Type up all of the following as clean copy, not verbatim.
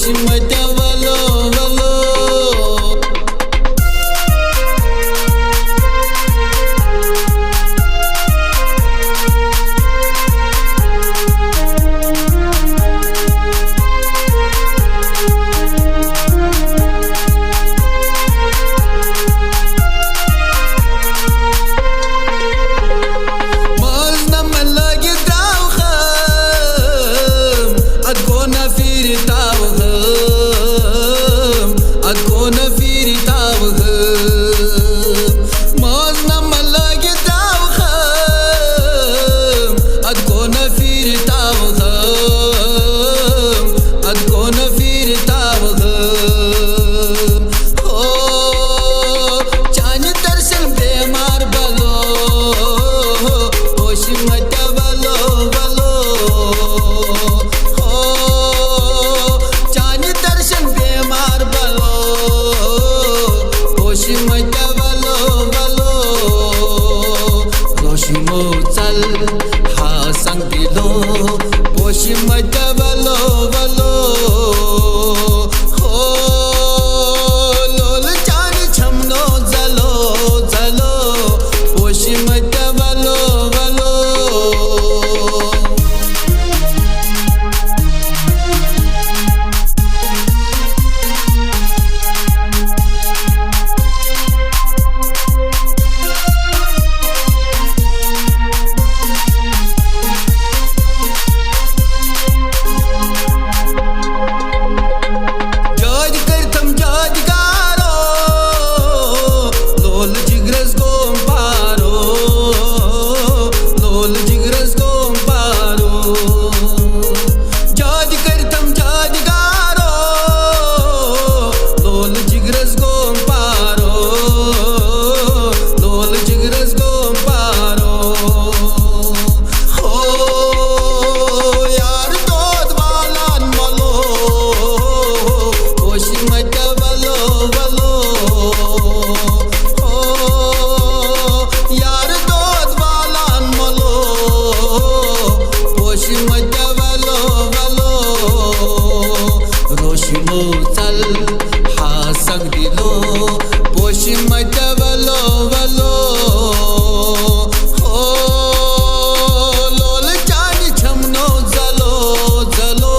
पोशिमत्या वलो वलो पोशिमत्या वलो वलो हो लोल चानी छमनो जलो जलो पोशिमत्या वलो वलो पोशिमत्या वलो वलो हो लोल चानी छमनो जलो जलो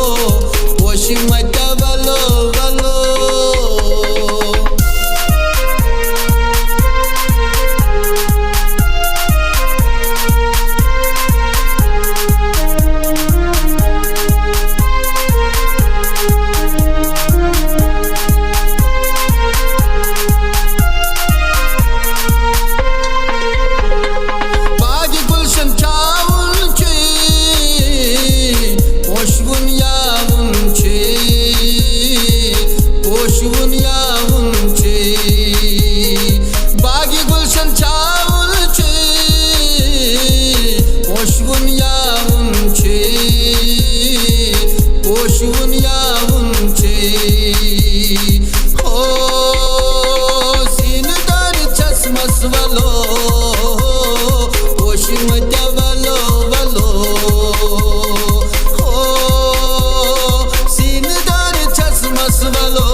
पोशिमत्या वलो वलो पोशिमत्या वलो वलो हो सीनदार चश्मस वलो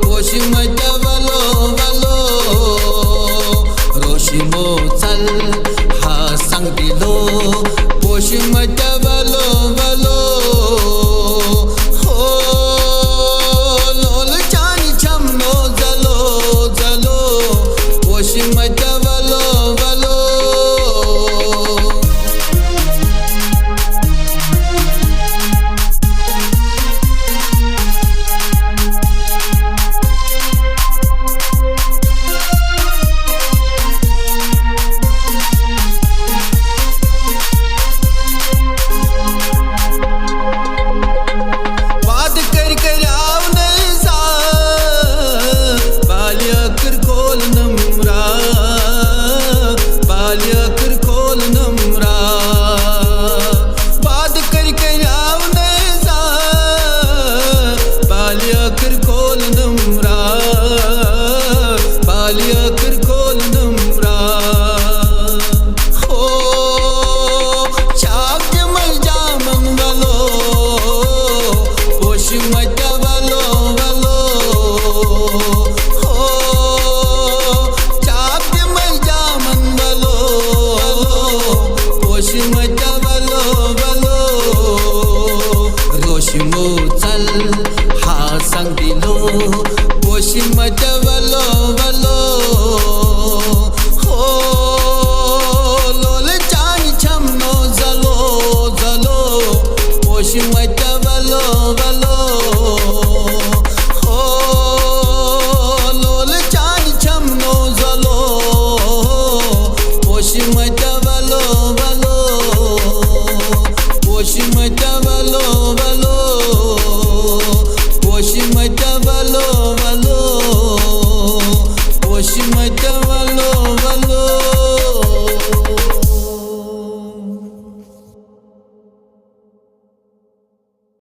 पोशिमत्या वलो वलो रोशिमो चल हा सांग दिलो पोशिमत्या वलो वलो पोशिमच्या वालो वालो हो चाप मैजा मन वालो पोशिमच्या वालो वालो रोशिमो चल हा सांग दिलो पोशिमच्या वालो वालो हो लोल चानी छमनो जलो जलो पोशिमच्या वालो वालो